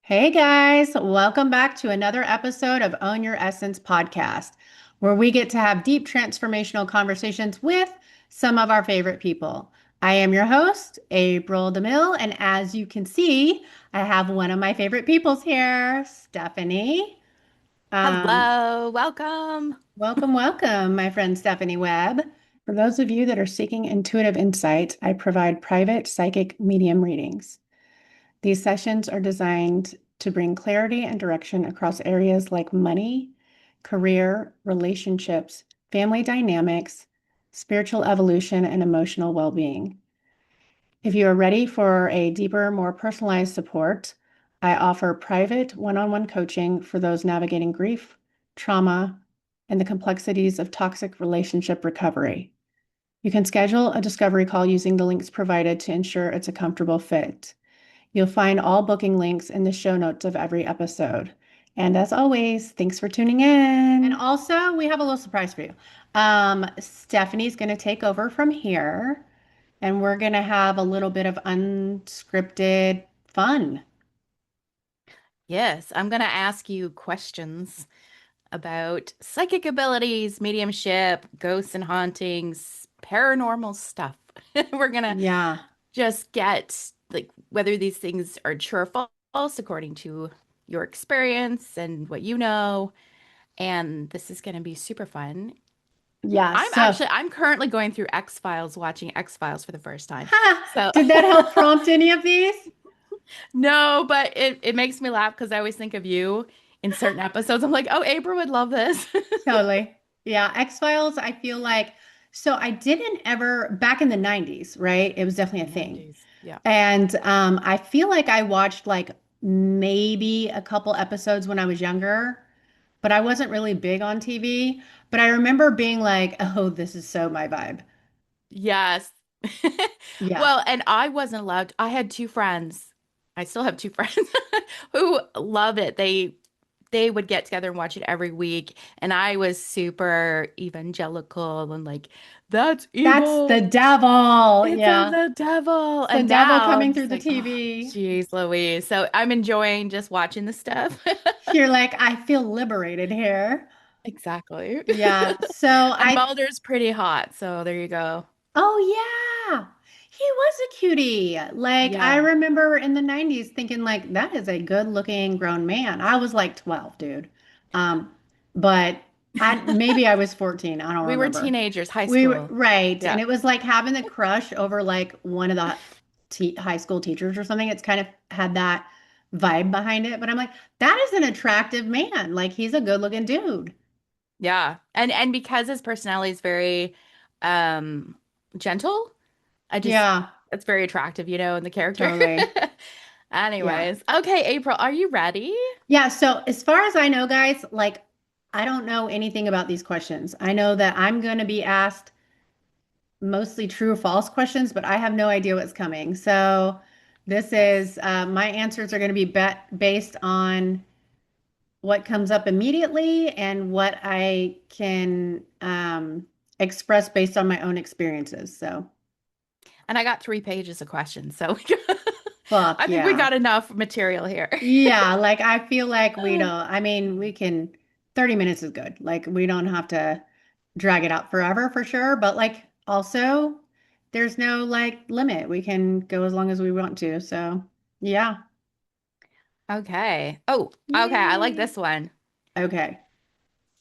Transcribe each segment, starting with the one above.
Hey guys, welcome back to another episode of Own Your Essence podcast, where we get to have deep transformational conversations with some of our favorite people. I am your host, April DeMille, and as you can see, I have one of my favorite peoples here, Stephanie. Um, Hello, welcome. welcome, my friend Stephanie Webb. For those of you that are seeking intuitive insight, I provide private psychic medium readings. These sessions are designed to bring clarity and direction across areas like money, career, relationships, family dynamics, spiritual evolution, and emotional well being. If you are ready for a deeper, more personalized support, I offer private one on one coaching for those navigating grief, trauma, and the complexities of toxic relationship recovery. You can schedule a discovery call using the links provided to ensure it's a comfortable fit. You'll find all booking links in the show notes of every episode. And as always, thanks for tuning in. And also, we have a little surprise for you. Stephanie's going to take over from here, and we're going to have a little bit of unscripted fun. Yes, I'm going to ask you questions about psychic abilities, mediumship, ghosts and hauntings, paranormal stuff. We're going to Yeah. just get like whether these things are true or false according to your experience and what you know. And this is going to be super fun. Yeah. So, I'm currently going through X-Files, watching X-Files for the first time. ha, So did that help prompt any of these? No, but it makes me laugh because I always think of you in certain episodes. I'm like, oh, April would love this. Totally. Yeah. X-Files, I feel like, so I didn't ever, back in the 90s, right? It was definitely a thing. 90s. Yeah. And I feel like I watched like maybe a couple episodes when I was younger, but I wasn't really big on TV. But I remember being like, oh, this is so my vibe. Yes. Yeah. Well, and I wasn't allowed. I had two friends. I still have two friends who love it. They would get together and watch it every week, and I was super evangelical and like, that's That's the evil. devil. It's of Yeah. the devil. It's the And devil now I'm coming through just the like, oh, TV. geez, Louise. So I'm enjoying just watching the stuff. You're like, I feel liberated here. Exactly. Yeah. So And I Mulder's pretty hot, so there you go. Oh yeah. He was a cutie. Like I Yeah. remember in the 90s thinking like that is a good-looking grown man. I was like 12, dude. But I maybe I was 14. I don't We were remember. teenagers, high We were school. right, and Yeah. it was like having a crush over like one of the te high school teachers or something. It's kind of had that vibe behind it, but I'm like that is an attractive man. Like he's a good-looking dude. Yeah. And because his personality is very um gentle, I just Yeah, it's very attractive, in the character. totally. Yeah. Anyways, okay, April, are you ready? Yeah, so as far as I know, guys, like I don't know anything about these questions. I know that I'm going to be asked mostly true or false questions, but I have no idea what's coming. So this Yes. is my answers are going to be based on what comes up immediately and what I can express based on my own experiences. So And I got 3 pages of questions, so fuck I think we yeah. got enough material here. Yeah, like I feel like we don't, I mean, we can, 30 minutes is good. Like we don't have to drag it out forever for sure, but like also there's no like limit. We can go as long as we want to. So, yeah. Okay. Oh, okay. I like Yay. this one. Okay.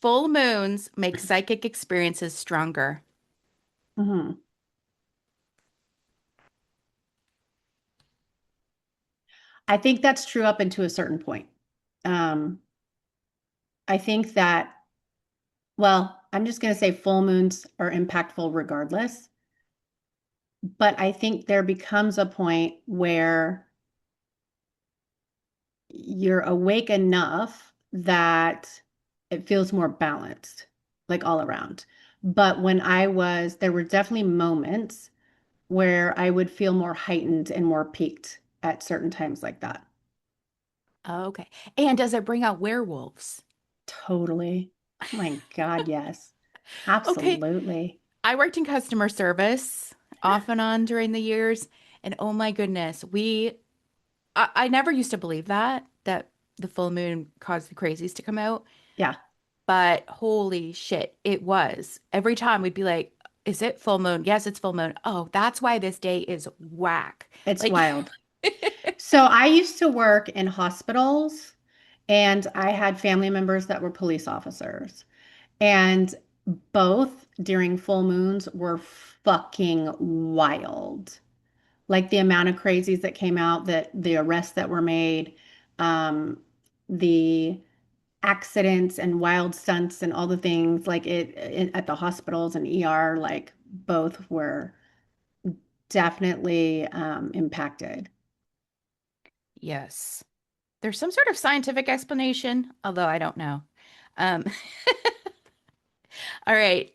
Full moons make psychic experiences stronger. Mhm. I think that's true up until a certain point. Um, I think that, well, I'm just going to say full moons are impactful regardless, but I think there becomes a point where you're awake enough that it feels more balanced, like all around. But there were definitely moments where I would feel more heightened and more peaked at certain times like that. Okay. And does it bring out werewolves? Totally. Oh my God, yes. Okay. Absolutely. I worked in customer service off and on during the years, and oh my goodness, we I never used to believe that the full moon caused the crazies to come out, Yeah, but holy shit, it was. Every time we'd be like, is it full moon? Yes, it's full moon. Oh, that's why this day is whack. it's Like, wild. So I used to work in hospitals and I had family members that were police officers. And both during full moons were fucking wild. Like the amount of crazies that came out, that the arrests that were made, um, the accidents and wild stunts and all the things like at the hospitals and ER, like both were definitely impacted. yes. There's some sort of scientific explanation, although I don't know. Um, all right.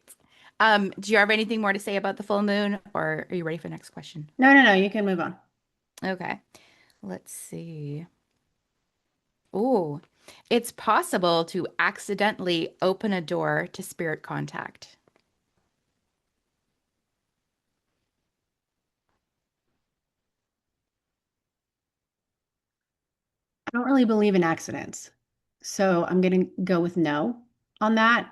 Do you have anything more to say about the full moon, or are you ready for the next question? No, no, no, you can move on. Okay. Let's see. Oh, it's possible to accidentally open a door to spirit contact. I don't really believe in accidents. So I'm going to go with no on that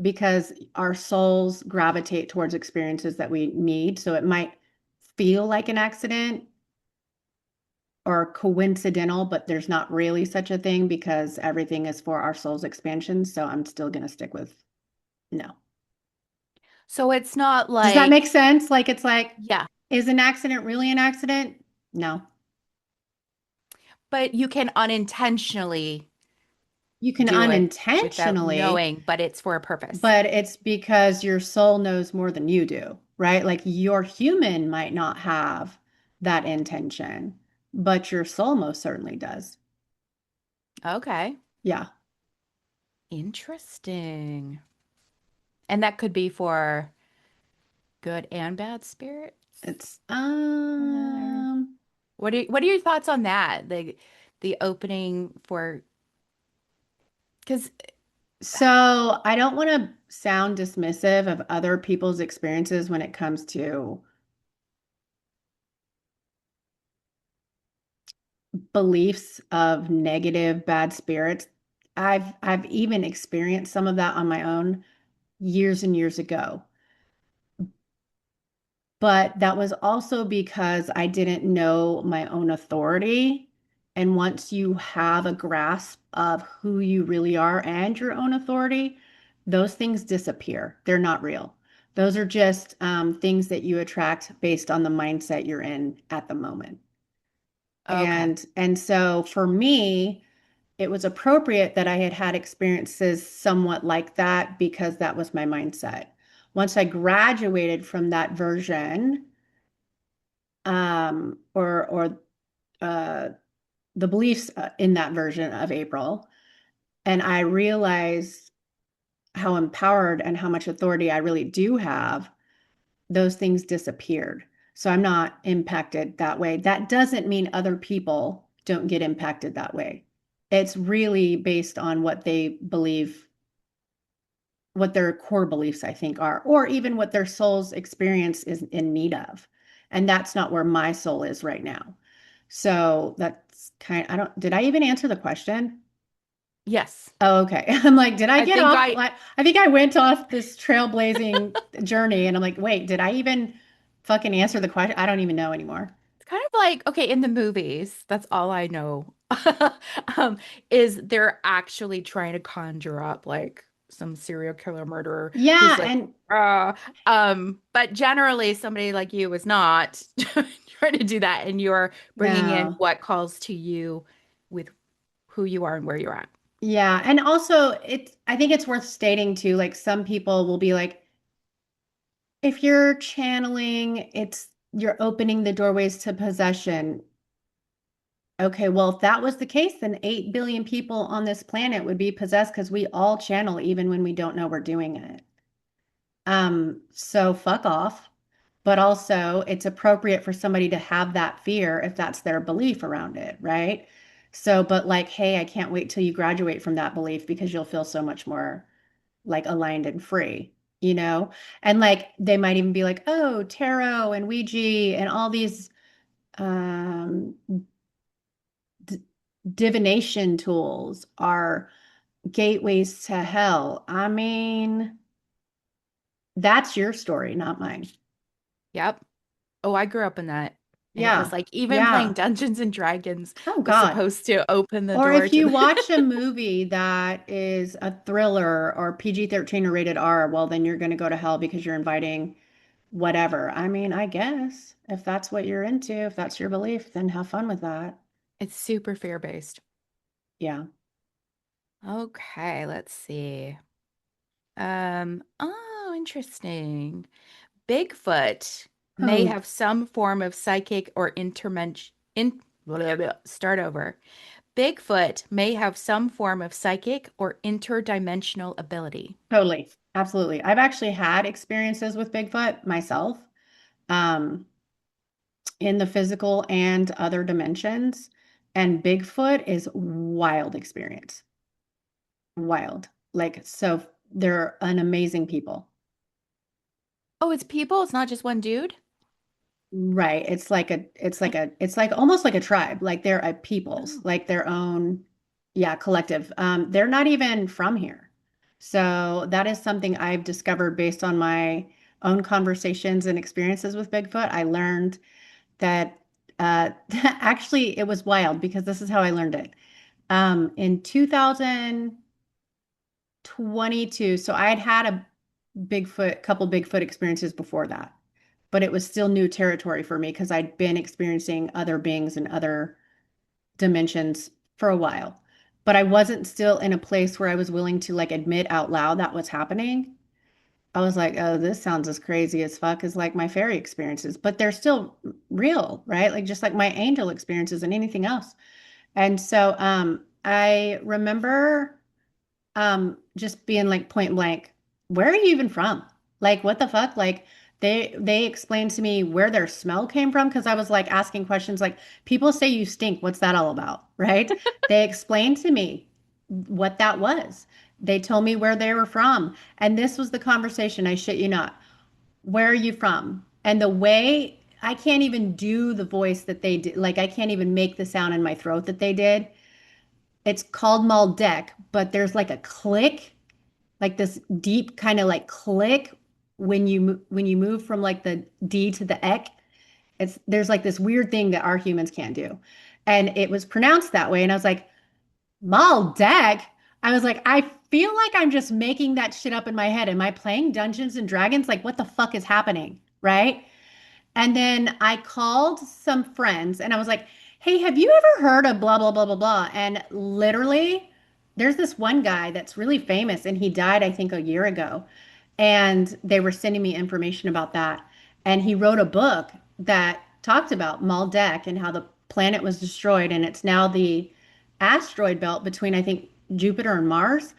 because our souls gravitate towards experiences that we need. So it might feel like an accident or coincidental, but there's not really such a thing because everything is for our soul's expansion. So I'm still going to stick with no. So it's not Does that like, make sense? Like it's like, yeah, is an accident really an accident? No. but you can unintentionally You can do it without unintentionally, knowing, but it's for a purpose. but it's because your soul knows more than you do, right? Like your human might not have that intention, but your soul most certainly does. Okay. Yeah. Interesting. And that could be for good and bad spirits. It's Uh, what are your thoughts on that? The opening for because so I don't want to sound dismissive of other people's experiences when it comes to beliefs of negative bad spirits. I've even experienced some of that on my own years and years ago. But that was also because I didn't know my own authority. And once you have a grasp of who you really are and your own authority, those things disappear. They're not real. Those are just things that you attract based on the mindset you're in at the moment. okay. And so for me, it was appropriate that I had had experiences somewhat like that because that was my mindset. Once I graduated from that version, or uh, the beliefs in that version of April, and I realized how empowered and how much authority I really do have, those things disappeared. So I'm not impacted that way. That doesn't mean other people don't get impacted that way. It's really based on what they believe, what their core beliefs, I think, are, or even what their soul's experience is in need of. And that's not where my soul is right now. So that's I don't, did I even answer the question? Yes. Oh, okay. I'm like, did I I get think off? I Like, I think I went off this trailblazing journey and I'm like, wait, did I even fucking answer the question? I don't even know anymore. it's kind of like, okay, in the movies, that's all I know. Um, is they're actually trying to conjure up like some serial killer murderer who's Yeah. like, And but generally somebody like you is not trying to do that, and you're bringing in no. what calls to you with who you are and where you're at. Yeah. And also I think it's worth stating too, like some people will be like, if you're channeling, you're opening the doorways to possession. Okay, well, if that was the case, then 8 billion people on this planet would be possessed because we all channel even when we don't know we're doing it. So fuck off. But also, it's appropriate for somebody to have that fear if that's their belief around it, right? So, but like, hey, I can't wait till you graduate from that belief because you'll feel so much more like aligned and free, you know? And like they might even be like, oh, tarot and Ouija and all these um divination tools are gateways to hell. I mean, that's your story, not mine. Yep. Oh, I grew up in that. And it was Yeah. like even playing Yeah. Dungeons and Dragons Oh was God. supposed to open the Or door if to you the watch a movie that is a thriller or PG-13 or rated R, well, then you're going to go to hell because you're inviting whatever. I mean, I guess if that's what you're into, if that's your belief, then have fun with that. It's super fear-based. Yeah. Okay, let's see. Oh, interesting. Bigfoot may Oh, have some form of psychic or start over. Bigfoot may have some form of psychic or interdimensional ability. totally. Absolutely. I've actually had experiences with Bigfoot myself, um, in the physical and other dimensions. And Bigfoot is wild experience. Wild. Like, so they're an amazing people. Oh, it's people, it's not just one dude? Right. It's like almost like a tribe. Like they're a peoples, Oh. like their own, yeah, collective. They're not even from here. So that is something I've discovered based on my own conversations and experiences with Bigfoot. I learned that actually it was wild because this is how I learned it. In 2022, so I had had a couple Bigfoot experiences before that, but it was still new territory for me because I'd been experiencing other beings and other dimensions for a while. But I wasn't still in a place where I was willing to like admit out loud that was happening. I was like, oh, this sounds as crazy as fuck as like my fairy experiences, but they're still real, right? Like just like my angel experiences and anything else. And so I remember just being like point blank, where are you even from? Like what the fuck? Like they explained to me where their smell came from because I was like asking questions like people say you stink. What's that all about? Right? They explained to me what that was. They told me where they were from. And this was the conversation, I shit you not. Where are you from? And the way I can't even do the voice that they did, like I can't even make the sound in my throat that they did. It's called Maldek, but there's like a click, like this deep kind of like click when you move from like the D to the ek. It's there's like this weird thing that our humans can't do. And it was pronounced that way. And I was like, Maldek? I was like, I feel like I'm just making that shit up in my head. Am I playing Dungeons and Dragons? Like, what the fuck is happening? Right? And then I called some friends and I was like, hey, have you ever heard of blah, blah, blah, blah, blah? And literally, there's this one guy that's really famous and he died, I think, a year ago. And they were sending me information about that. And he wrote a book that talked about Maldek and how the planet was destroyed. And it's now the asteroid belt between, I think, Jupiter and Mars.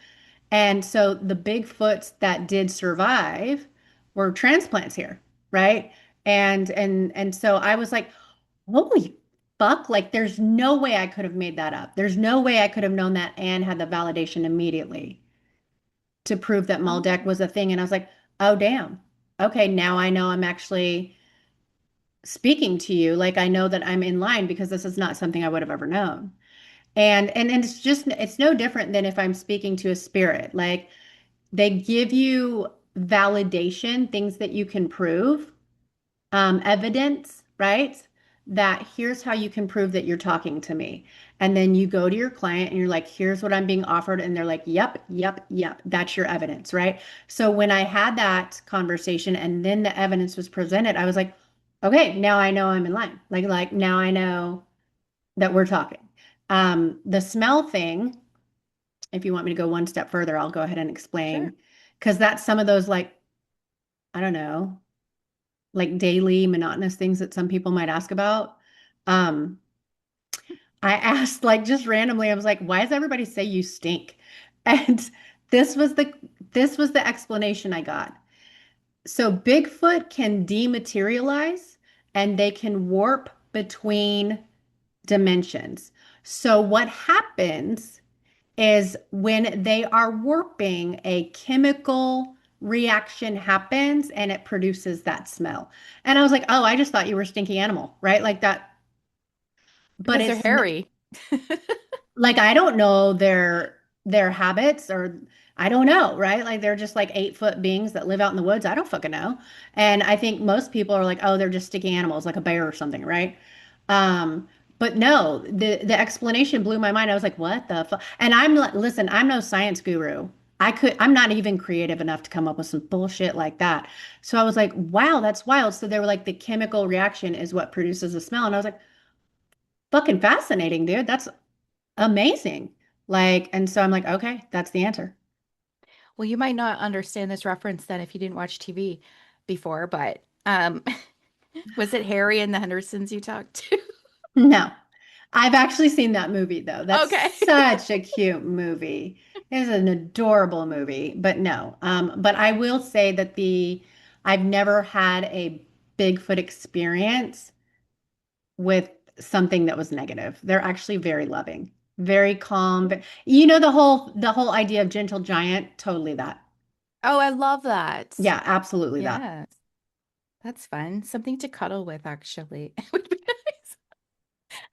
And so the Bigfoots that did survive were transplants here, right? And so I was like, holy fuck, like there's no way I could have made that up. There's no way I could have known that and had the validation immediately to prove that Maldek Oh. was a thing. And I was like, oh damn. Okay, now I know I'm actually speaking to you. Like I know that I'm in line because this is not something I would have ever known. And it's just it's no different than if I'm speaking to a spirit. Like they give you validation, things that you can prove, evidence, right? That here's how you can prove that you're talking to me. And then you go to your client and you're like, here's what I'm being offered. And they're like, yep, yep, yep. That's your evidence, right? So when I had that conversation and then the evidence was presented, I was like, okay, now I know I'm in line. Like now I know that we're talking. The smell thing, if you want me to go one step further, I'll go ahead and Sure. explain. Because that's some of those like, I don't know, like daily monotonous things that some people might ask about. Um, I asked like just randomly, I was like, why does everybody say you stink? And this was the this was the explanation I got. So Bigfoot can dematerialize and they can warp between dimensions. So what happens is when they are warping, a chemical reaction happens and it produces that smell. And I was like, oh, I just thought you were a stinky animal, right? Like that. But Because they're it's hairy. Like I don't know their habits or I don't know, right? Like they're just like 8 foot beings that live out in the woods. I don't fucking know. And I think most people are like, oh, they're just sticky animals, like a bear or something, right? Um, but no, the explanation blew my mind. I was like, what the fuck? And listen, I'm no science guru. I'm not even creative enough to come up with some bullshit like that. So I was like, wow, that's wild. So they were like, the chemical reaction is what produces the smell. And I was like, fucking fascinating, dude. That's amazing. Like, and so I'm like, okay, that's the answer. Well, you might not understand this reference then if you didn't watch TV before, but was it Harry and the Hendersons you talked to? No, I've actually seen that movie though. That's Okay. such a cute movie. It's an adorable movie, but no. But I will say that I've never had a Bigfoot experience with something that was negative. They're actually very loving, very calm. You know, the whole idea of gentle giant, totally that. Oh, I love that. Yeah, absolutely that. Yes, that's fun. Something to cuddle with, actually. It would be nice.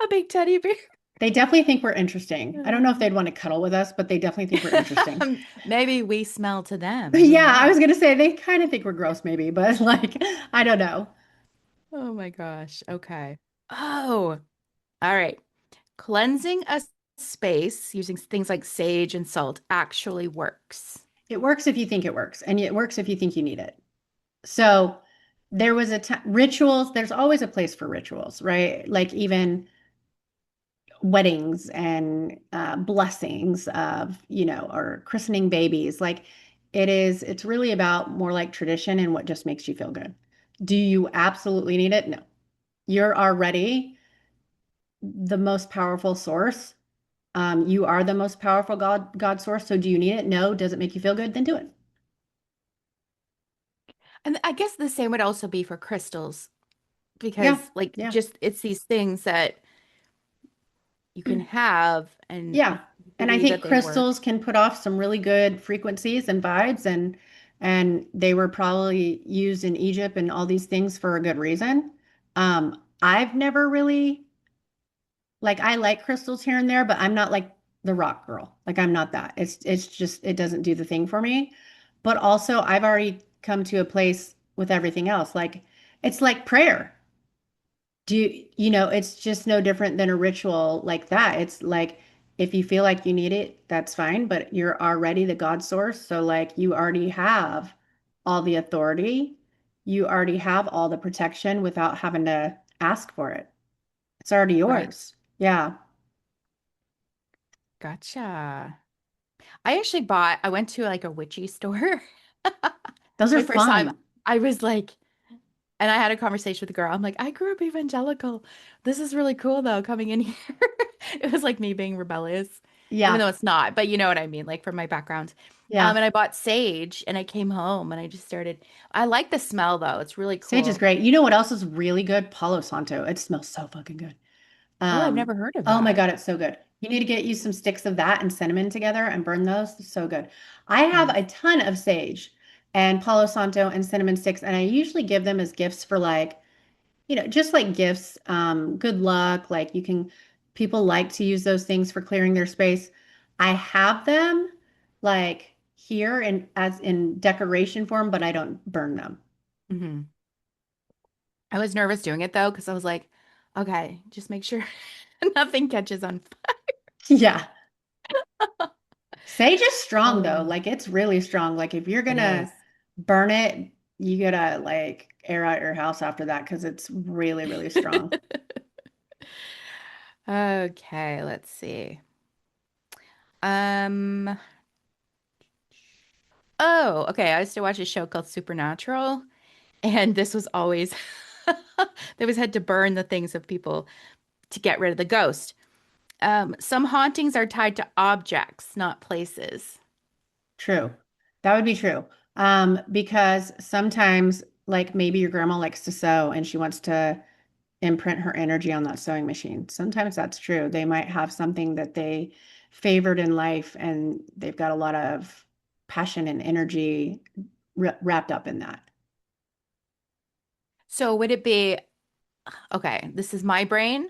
A big teddy bear. They definitely think we're interesting. I don't know if they'd want to cuddle with us, but they definitely think we're interesting. Maybe we smell to them. Who Yeah, I knows? was gonna say they kind of think we're gross, maybe, but like, I don't know. Oh my gosh. Okay. Oh, all right. Cleansing a space using things like sage and salt actually works. It works if you think it works, and it works if you think you need it. So there was rituals, there's always a place for rituals, right? Like even weddings and blessings of, or christening babies. Like it's really about more like tradition and what just makes you feel good. Do you absolutely need it? No. You're already the most powerful source. You are the most powerful God source. So do you need it? No. Does it make you feel good? Then do it. And I guess the same would also be for crystals Yeah. because like Yeah. just it's these things that you can have and Yeah. if you And I believe think that they work. crystals can put off some really good frequencies and vibes and they were probably used in Egypt and all these things for a good reason. I've never really like I like crystals here and there, but I'm not like the rock girl. Like I'm not that. It's just it doesn't do the thing for me. But also I've already come to a place with everything else. Like it's like prayer. It's just no different than a ritual like that. It's like if you feel like you need it, that's fine, but you're already the God source. So like you already have all the authority. You already have all the protection without having to ask for it. It's already Right. yours. Yeah. Gotcha. I went to like a witchy store. Those are My first time, fun. I was like, and I had a conversation with a girl. I'm like, I grew up evangelical. This is really cool though, coming in here. It was like me being rebellious, even Yeah. though it's not, but you know what I mean, like from my background. Yeah. And I bought sage and I came home and I just started. I like the smell though. It's really Sage is cool. great. You know what else is really good? Palo Santo. It smells so fucking good. Oh, I've never heard of Oh my that. God, it's so good. You need to get you some sticks of that and cinnamon together and burn those. It's so good. I have Nice. a ton of sage and Palo Santo and cinnamon sticks, and I usually give them as gifts for like, just like gifts, good luck. Like people like to use those things for clearing their space. I have them like here and as in decoration form, but I don't burn them. Hmm. I was nervous doing it though, because I was like, okay, just make sure nothing catches on Yeah. Sage is strong though. fire. Like it's really strong. Like if you're It gonna is. burn it, you gotta like air out your house after that because it's really, really strong. Okay, let's see. Um, oh, okay. I used to watch a show called Supernatural, and this was always they always had to burn the things of people to get rid of the ghost. Some hauntings are tied to objects, not places. True. That would be true. Because sometimes like maybe your grandma likes to sew and she wants to imprint her energy on that sewing machine. Sometimes that's true. They might have something that they favored in life and they've got a lot of passion and energy wrapped up in that. So would it be, okay, this is my brain.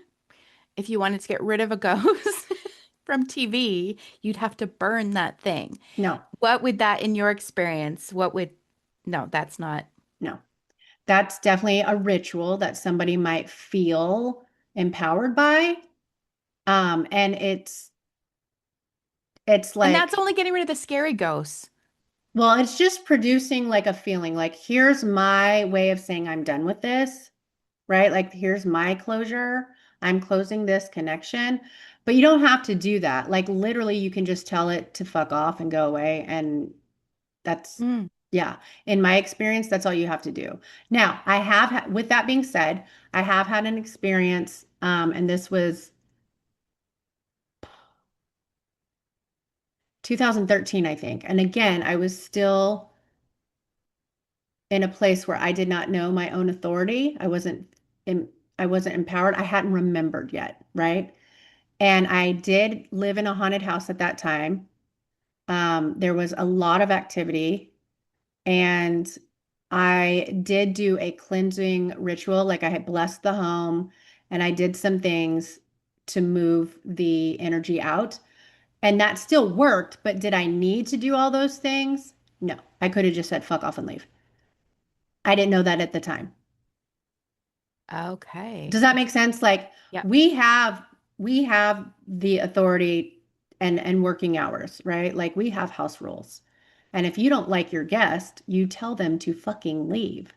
If you wanted to get rid of a ghost, from TV, you'd have to burn that thing. No, What would that, in your experience, no, that's not. no. That's definitely a ritual that somebody might feel empowered by. And it's And that's like, only getting rid of the scary ghosts. well, it's just producing like a feeling like, here's my way of saying I'm done with this, right? Like, here's my closure. I'm closing this connection. But you don't have to do that. Like, literally, you can just tell it to fuck off and go away. And that's, Mm. yeah, in my experience, that's all you have to do. Now, with that being said, I have had an experience, and this was 2013, I think. And again, I was still in a place where I did not know my own authority. In, I wasn't empowered. I hadn't remembered yet, right? And I did live in a haunted house at that time. There was a lot of activity, and I did do a cleansing ritual. Like I had blessed the home, and I did some things to move the energy out. And that still worked, but did I need to do all those things? No, I could have just said fuck off and leave. I didn't know that at the time. Okay. Does that make sense? Like Yeah. we have the authority and working hours, right? Like we have house rules. And if you don't like your guest, you tell them to fucking leave,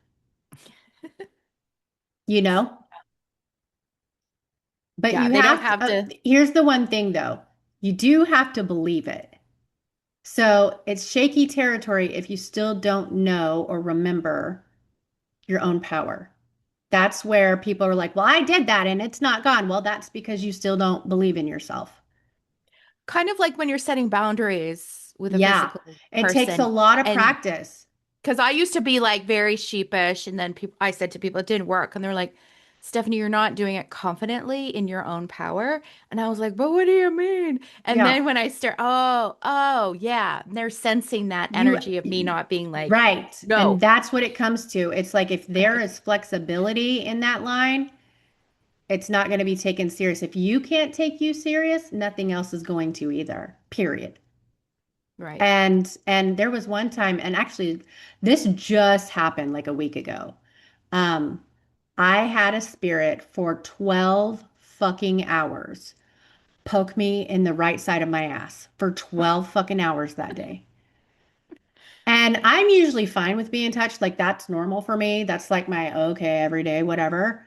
you know? But Yeah, you they don't have have to, to. here's the one thing though. You do have to believe it. So it's shaky territory if you still don't know or remember your own power. That's where people are like, well, I did that and it's not gone. Well, that's because you still don't believe in yourself. Kind of like when you're setting boundaries with a Yeah, physical it takes a person. lot of And practice. because I used to be like very sheepish, and then people, I said to people, it didn't work. And they're like, Stephanie, you're not doing it confidently in your own power. And I was like, but what do you mean? And Yeah, then when I start, oh, yeah, and they're sensing that you, energy of me not being like, right. And no, that's what it comes to. It's like if there is flexibility in that line, it's not going to be taken serious. If you can't take you serious, nothing else is going to either, period. right. And there was one time, and actually this just happened like a week ago. Um, I had a spirit for 12 fucking hours poke me in the right side of my ass for 12 fucking hours that day. And I'm usually fine with being touched. Like that's normal for me. That's like my okay every day, whatever.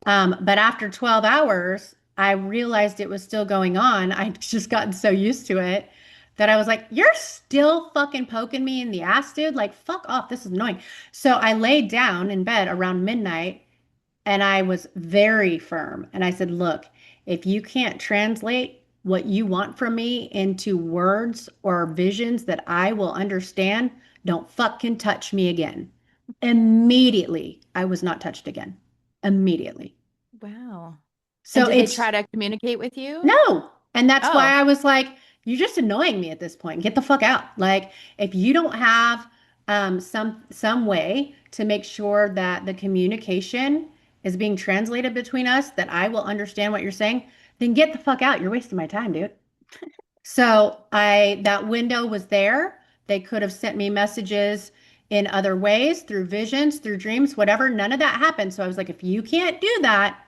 But after 12 hours, I realized it was still going on. I'd just gotten so used to it that I was like, you're still fucking poking me in the ass, dude. Like, fuck off. This is annoying. So I laid down in bed around midnight and I was very firm. And I said, look, if you can't translate what you want from me into words or visions that I will understand, don't fucking touch me again. Immediately, I was not touched again. Immediately. Wow. And So did they try it's to communicate with you? no. And that's why Oh, I was like, you're just annoying me at this point. Get the fuck out. Like, if you don't have some way to make sure that the communication is being translated between us, that I will understand what you're saying, then get the fuck out. You're wasting my time, dude. So that window was there. They could have sent me messages in other ways, through visions, through dreams, whatever. None of that happened. So I was like, if you can't do that,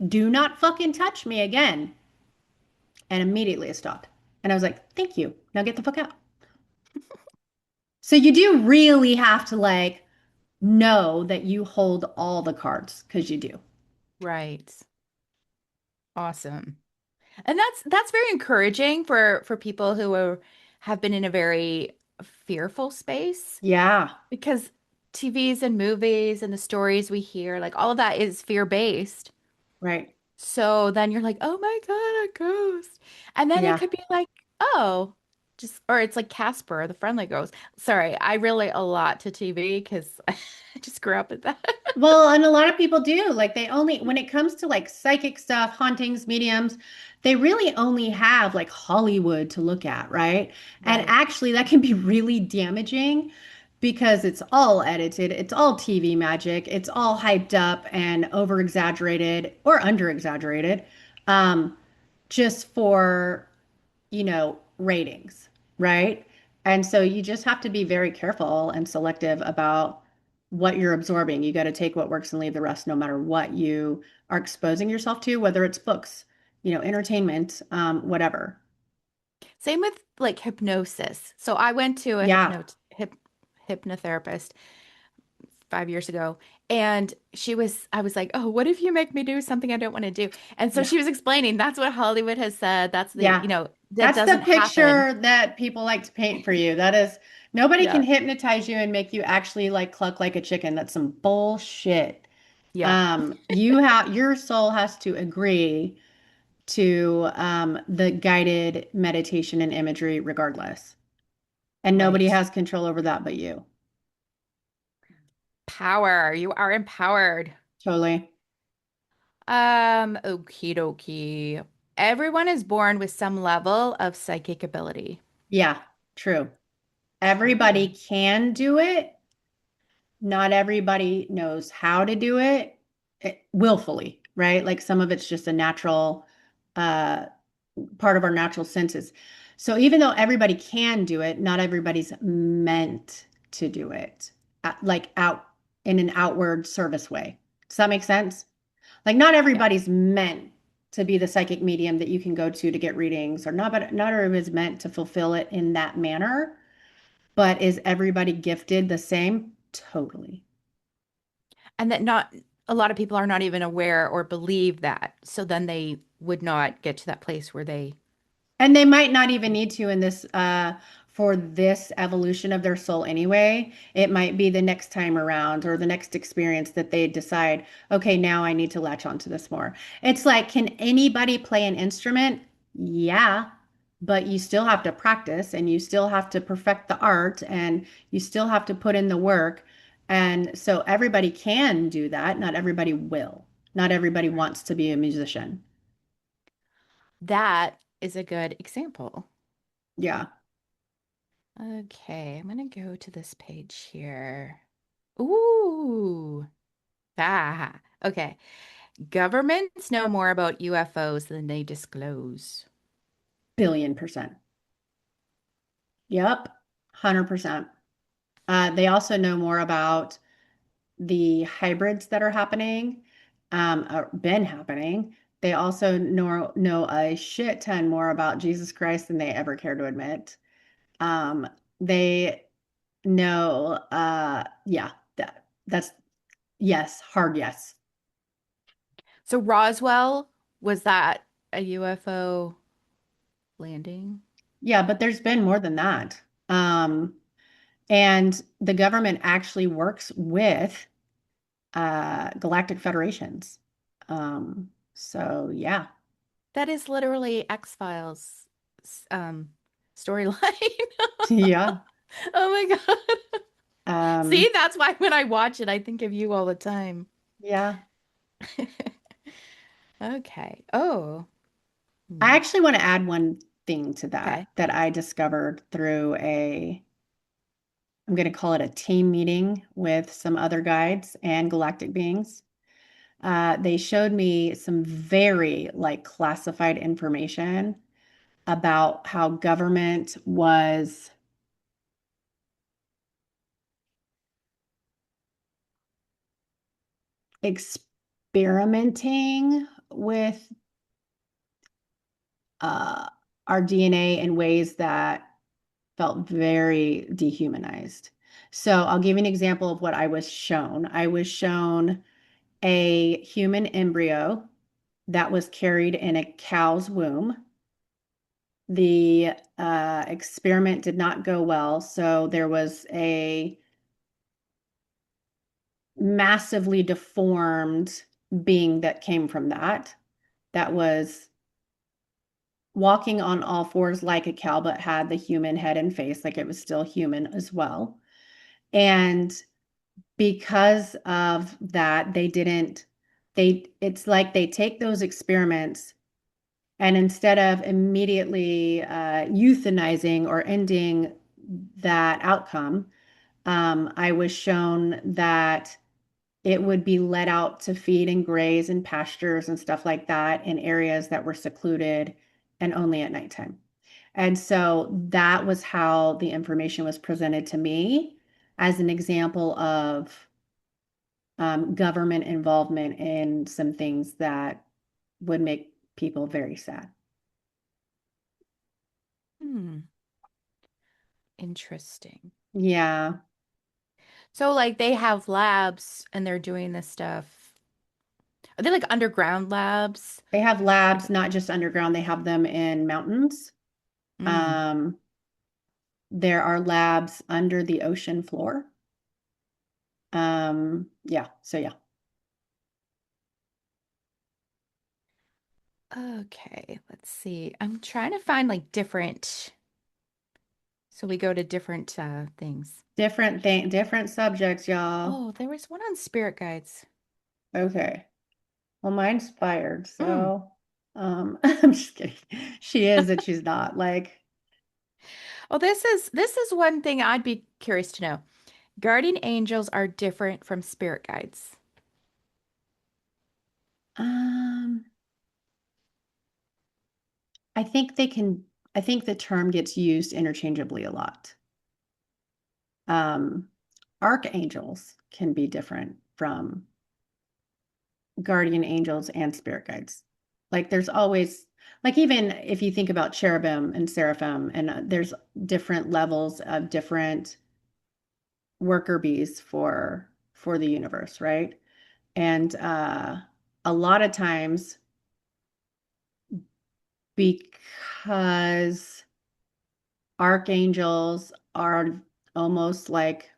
do not fucking touch me again. And immediately it stopped. And I was like, thank you. Now get the fuck out. So you do really have to like know that you hold all the cards because you do. right. Awesome. And that's very encouraging for people who have been in a very fearful space Yeah, because TVs and movies and the stories we hear, like all of that is fear-based. right. So then you're like, oh my God, a ghost. And then it Yeah. could be like, oh, just, or it's like Casper, the friendly ghost. Sorry, I relate a lot to TV because I just grew up with that. Well, and a lot of people do. Like they only, when it comes to like psychic stuff, hauntings, mediums, they really only have like Hollywood to look at, right? And Right, actually, that can be really damaging because it's all edited, it's all TV magic, it's all hyped up and over exaggerated or under exaggerated, um, just for ratings, right? And so you just have to be very careful and selective about what you're absorbing. You got to take what works and leave the rest, no matter what you are exposing yourself to, whether it's books, entertainment, whatever. Same with like hypnosis. So I went to a Yeah, hypnotherapist 5 years ago, and I was like, oh, what if you make me do something I don't want to do? And so yeah, she was explaining that's what Hollywood has said. That's yeah. that That's the doesn't happen. picture that people like to paint for you. That is, nobody can Yeah. hypnotize you and make you actually like cluck like a chicken. That's some bullshit. Yeah. Your soul has to agree to the guided meditation and imagery regardless. And nobody Right. has control over that but you. Power. You are empowered. Totally. Okie dokie. Everyone is born with some level of psychic ability. Yeah, true. Everybody True. can do it. Not everybody knows how to do it, willfully, right? Like some of it's just a natural uh, part of our natural senses. So even though everybody can do it, not everybody's meant to do it, like out in an outward service way. Does that make sense? Like not Yeah. everybody's meant to be the psychic medium that you can go to get readings, or not everybody's meant to fulfill it in that manner. But is everybody gifted the same? Totally. And that not a lot of people are not even aware or believe that. So then they would not get to that place where they, And they might not even need to in this for this evolution of their soul anyway. It might be the next time around or the next experience that they decide, okay, now I need to latch onto this more. It's like, can anybody play an instrument? Yeah, but you still have to practice and you still have to perfect the art and you still have to put in the work. And so everybody can do that. Not everybody will. Not everybody right. wants to be a musician. That is a good example. Yeah. Okay, I'm gonna go to this page here. Ooh. Ah, okay. Governments know more about UFOs than they disclose. Billion percent. Yep, 100%. They also know more about the hybrids that are happening, or been happening. They also know a shit ton more about Jesus Christ than they ever care to admit. They know, yeah, that's yes, hard yes. So Roswell, was that a UFO landing? Yeah, but there's been more than that. And the government actually works with galactic federations. So yeah, That is literally X-Files um storyline. yeah, Oh my God. um, See, that's why when I watch it, I think of you all the time. yeah. Okay. Oh. I Hmm. actually want to add one thing to Okay. that I discovered through I'm going to call it a team meeting with some other guides and galactic beings. They showed me some very like classified information about how government was experimenting with uh, our DNA in ways that felt very dehumanized. So I'll give you an example of what I was shown. I was shown a human embryo that was carried in a cow's womb. The experiment did not go well, so there was a massively deformed being that came from that was walking on all fours like a cow, but had the human head and face, like it was still human as well. And because of that, it's like they take those experiments and instead of immediately euthanizing or ending that outcome, I was shown that it would be let out to feed and graze in pastures and stuff like that in areas that were secluded and only at nighttime. And so that was how the information was presented to me as an example of government involvement in some things that would make people very sad. Hmm, interesting. Yeah. So like they have labs and they're doing this stuff. Are they like underground labs? They have labs, Like, not just underground, they have them in mountains. mm, Um, there are labs under the ocean floor. Yeah, so yeah. okay, let's see. I'm trying to find like different. So we go to different things. Different subjects, y'all. Oh, there was one on spirit guides. Okay. Well, mine's fired, Mm. so I'm just kidding. She is and she's not. Like, Oh, this is one thing I'd be curious to know. Guardian angels are different from spirit guides. um, I think they can, I think the term gets used interchangeably a lot. Um, archangels can be different from guardian angels and spirit guides. Like there's always, like even if you think about cherubim and seraphim, and there's different levels of different worker bees for the universe, right? And a lot of times because archangels are almost like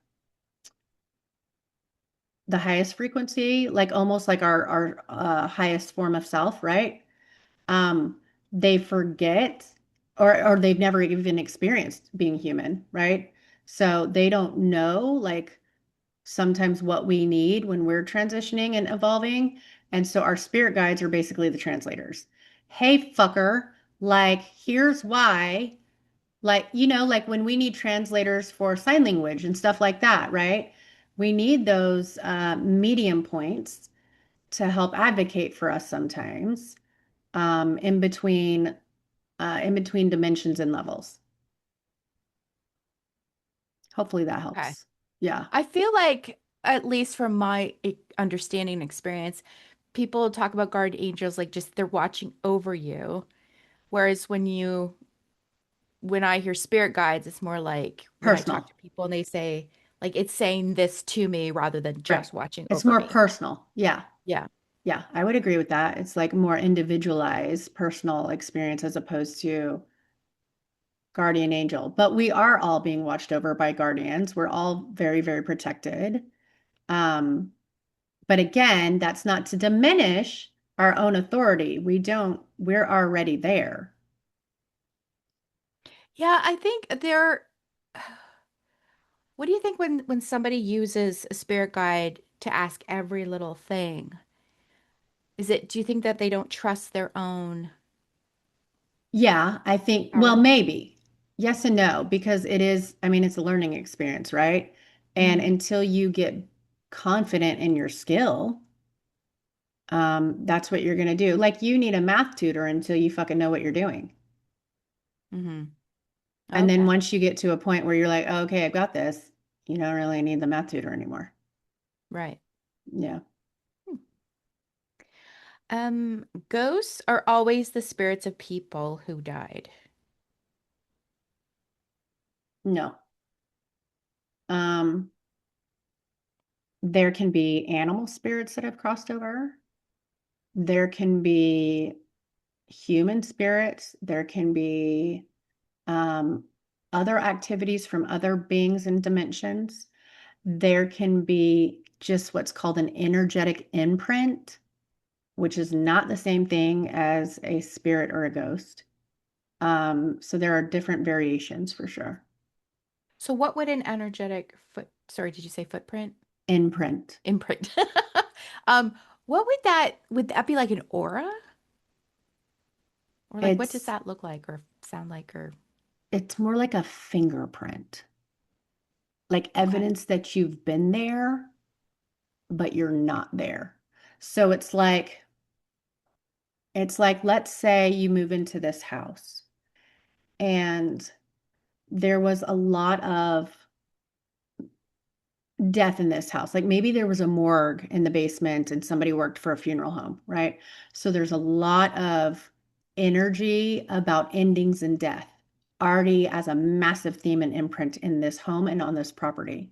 the highest frequency, like almost like our highest form of self, right? Um, they forget or they've never even experienced being human, right? So they don't know like sometimes what we need when we're transitioning and evolving. And so our spirit guides are basically the translators. Hey, fucker, like here's why, like, like when we need translators for sign language and stuff like that, right? We need those medium points to help advocate for us sometimes in between dimensions and levels. Hopefully that Okay. helps. Yeah. I feel like, at least from my understanding and experience, people talk about guardian angels like just they're watching over you. Whereas when I hear spirit guides, it's more like when I talk Personal. to people and they say, like, it's saying this to me rather than Right. just watching It's over more me. personal. Yeah. Yeah. Yeah. I would agree with that. It's like more individualized personal experience as opposed to guardian angel. But we are all being watched over by guardians. We're all very, very protected. Um, but again, that's not to diminish our own authority. We're already there. Yeah, I think what do you think when somebody uses a spirit guide to ask every little thing? Do you think that they don't trust their own Yeah, I think, well, power? maybe. Yes and no, because it is, I mean, it's a learning experience, right? And Mm-hmm. until you get confident in your skill, that's what you're going to do. Like you need a math tutor until you fucking know what you're doing. Mm-hmm. And then Okay. once you get to a point where you're like, oh, okay, I've got this, you don't really need the math tutor anymore. Right. Yeah. Ghosts are always the spirits of people who died. No. Um, there can be animal spirits that have crossed over. There can be human spirits. There can be um, other activities from other beings and dimensions. There can be just what's called an energetic imprint, which is not the same thing as a spirit or a ghost. So there are different variations for sure. So what would an energetic sorry, did you say footprint? Imprint. Imprint. Um, what would that be like an aura? Or like what does It's that look like or sound like or it's more like a fingerprint, like okay. evidence that you've been there, but you're not there. So it's like let's say you move into this house and there was a lot of death in this house. Like maybe there was a morgue in the basement and somebody worked for a funeral home, right? So there's a lot of energy about endings and death already as a massive theme and imprint in this home and on this property.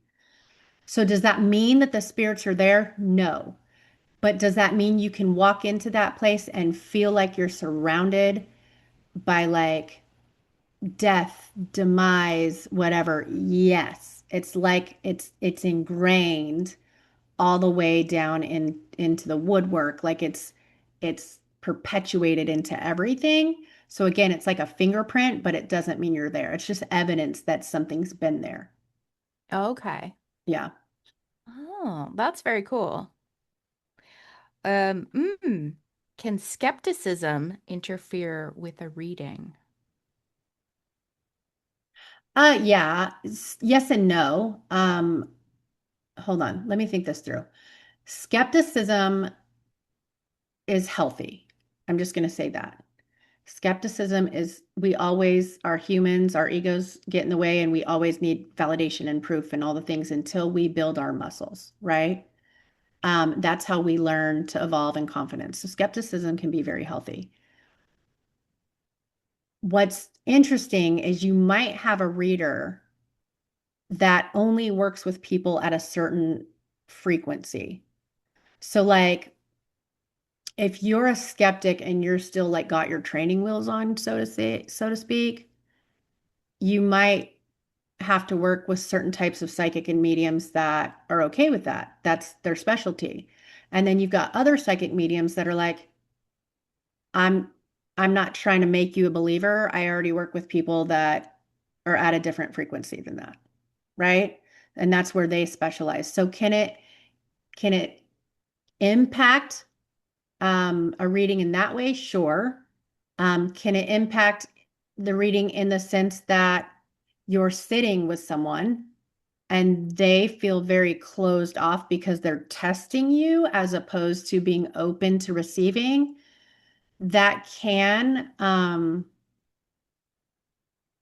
So does that mean that the spirits are there? No. But does that mean you can walk into that place and feel like you're surrounded by like death, demise, whatever? Yes. It's like it's ingrained all the way down into the woodwork. Like it's perpetuated into everything. So again, it's like a fingerprint, but it doesn't mean you're there. It's just evidence that something's been there. Okay. Yeah. Oh, that's very cool. Um, mm, can skepticism interfere with a reading? Yeah. Yes and no. Hold on. Let me think this through. Skepticism is healthy. I'm just going to say that. Skepticism is, we always are humans, our egos get in the way, and we always need validation and proof and all the things until we build our muscles, right? That's how we learn to evolve in confidence. So skepticism can be very healthy. What's interesting is you might have a reader that only works with people at a certain frequency. So, like, if you're a skeptic and you're still like got your training wheels on, so to say, so to speak, you might have to work with certain types of psychic and mediums that are okay with that. That's their specialty. And then you've got other psychic mediums that are like, I'm I'm not trying to make you a believer. I already work with people that are at a different frequency than that, right? And that's where they specialize. So can it impact a reading in that way? Sure. Can it impact the reading in the sense that you're sitting with someone and they feel very closed off because they're testing you as opposed to being open to receiving? That can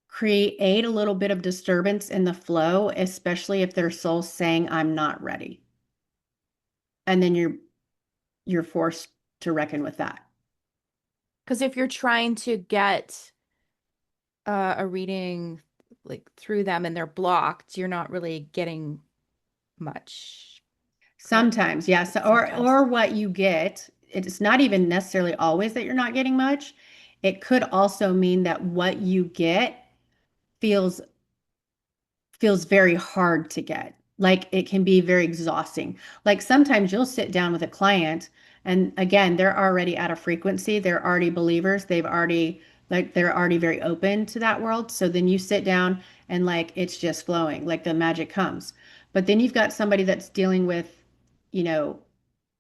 create a little bit of disturbance in the flow, especially if their soul's saying, I'm not ready. And then you're forced to reckon with that. Because if you're trying to get a reading like through them and they're blocked, you're not really getting much, correct? Sometimes, yes. Sometimes. Or what you get, it's not even necessarily always that you're not getting much. It could also mean that what you get feels feels very hard to get. Like it can be very exhausting. Like sometimes you'll sit down with a client and again, they're already at a frequency. They're already believers. They're already very open to that world. So then you sit down and like it's just flowing, like the magic comes. But then you've got somebody that's dealing with, you know,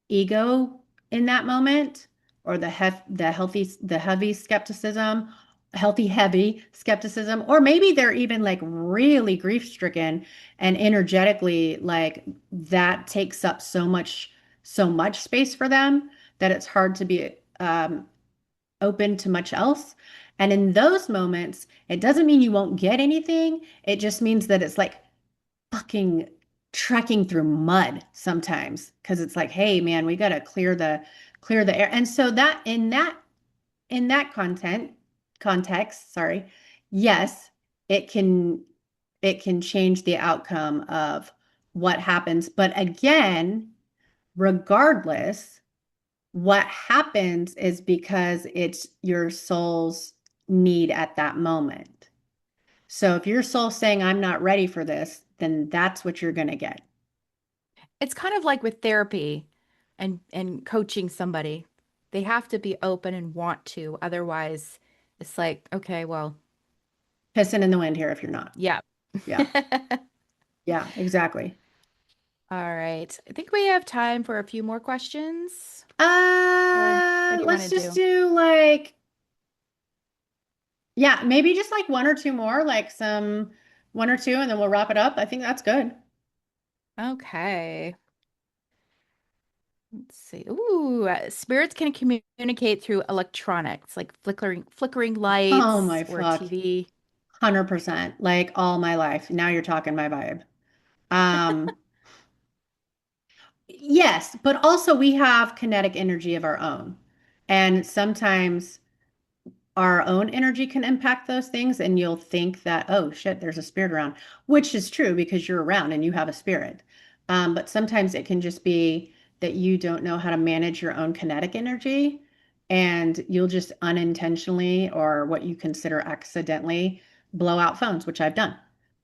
ego in that moment or the heavy skepticism, heavy skepticism, or maybe they're even like really grief stricken and energetically like that takes up so much space for them that it's hard to be open to much else. And in those moments, it doesn't mean you won't get anything. It just means that it's like fucking trekking through mud sometimes because it's like, hey man, we got to clear the air. And so that in that context, sorry, yes, it can it can change the outcome of what happens. But again, regardless, what happens is because it's your soul's need at that moment. So if your soul's saying, I'm not ready for this, then that's what you're going to get. It's kind of like with therapy and coaching somebody. They have to be open and want to. Otherwise, it's like, okay, well, Pissing in the wind here if you're not. yeah. Yeah. Yeah, exactly. All right. I think we have time for a few more questions. Or what do you want Let's to just do? do like, yeah, maybe just like one or two more, like some one or two, and then we'll wrap it up. I think that's good. Okay. Let's see. Ooh, spirits can communicate through electronics, like flickering Oh lights my or fuck. TV. 100%, like all my life. Now you're talking my vibe. Um, yes, but also we have kinetic energy of our own. And sometimes our own energy can impact those things, and you'll think that, oh shit, there's a spirit around, which is true because you're around and you have a spirit. But sometimes it can just be that you don't know how to manage your own kinetic energy, and you'll just unintentionally or what you consider accidentally blow out phones, which I've done.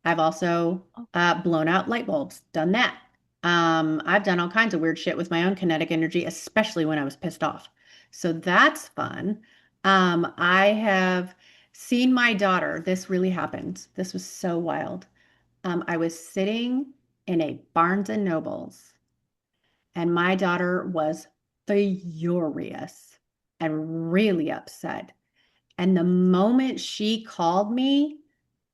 I've also Oh. blown out light bulbs, done that. I've done all kinds of weird shit with my own kinetic energy, especially when I was pissed off. So that's fun. I have seen my daughter. This really happened. This was so wild. I was sitting in a Barnes and Nobles, and my daughter was furious and really upset. And the moment she called me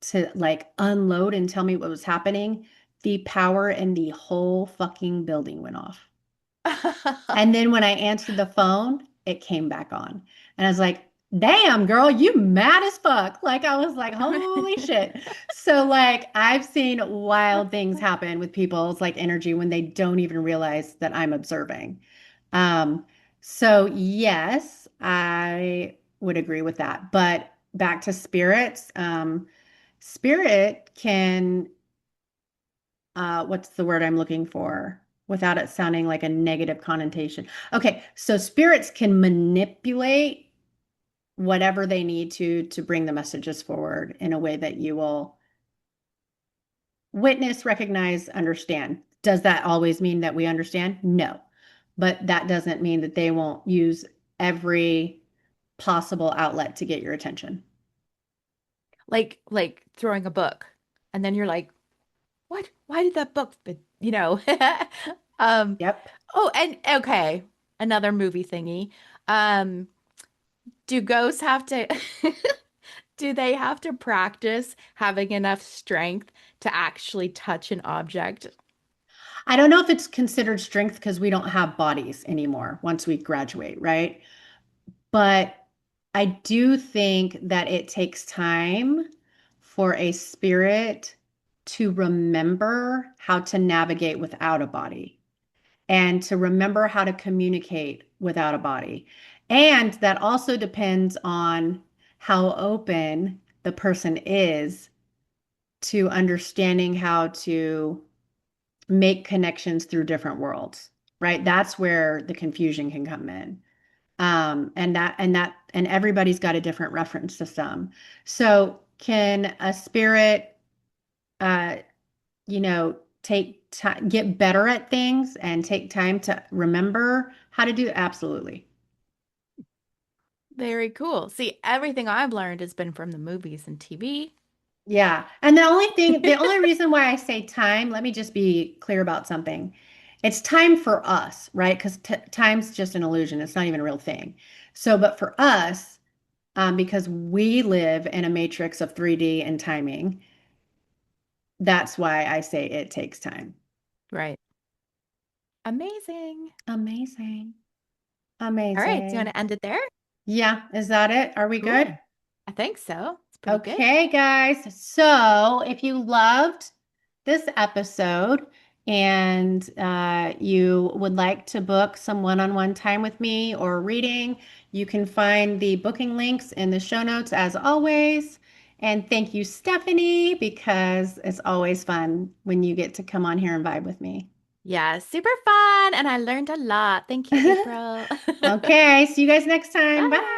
to like unload and tell me what was happening, the power in the whole fucking building went off. And then when I answered the phone, it came back on. And I was like, damn, girl, you mad as fuck. Like, I was like, holy shit. So, like, I've seen wild things happen with people's like energy when they don't even realize that I'm observing. Um, so yes, I would agree with that. But back to spirits, spirit can what's the word I'm looking for without it sounding like a negative connotation? Okay, so spirits can manipulate whatever they need to bring the messages forward in a way that you will witness, recognize, understand. Does that always mean that we understand? No. But that doesn't mean that they won't use every possible outlet to get your attention. Like throwing a book, and then you're like, what? Why did that book fit? Um, Yep. oh, and okay, another movie thingy. Um, do ghosts have to do they have to practice having enough strength to actually touch an object? I don't know if it's considered strength because we don't have bodies anymore once we graduate, right? But I do think that it takes time for a spirit to remember how to navigate without a body and to remember how to communicate without a body. And that also depends on how open the person is to understanding how to make connections through different worlds, right? That's where the confusion can come in. And everybody's got a different reference system. So can a spirit, uh, take time, get better at things and take time to remember how to do it? Absolutely. Very cool. See, everything I've learned has been from the movies and TV. Yeah. And the only reason why I say time, let me just be clear about something. It's time for us, right? Because time's just an illusion. It's not even a real thing. So, but for us, because we live in a matrix of 3D and timing, that's why I say it takes time. Right. Amazing. Amazing. All right. Do you want Amazing. to end it there? Yeah, is that it? Are we good? Cool. I think so. It's pretty good. Okay, guys. So if you loved this episode and you would like to book some one-on-one time with me or reading, you can find the booking links in the show notes as always. And thank you, Stephanie, because it's always fun when you get to come on here and vibe with me. Yeah, super fun. And I learned a lot. Thank you, April. Okay, see you guys next time. Bye. Bye.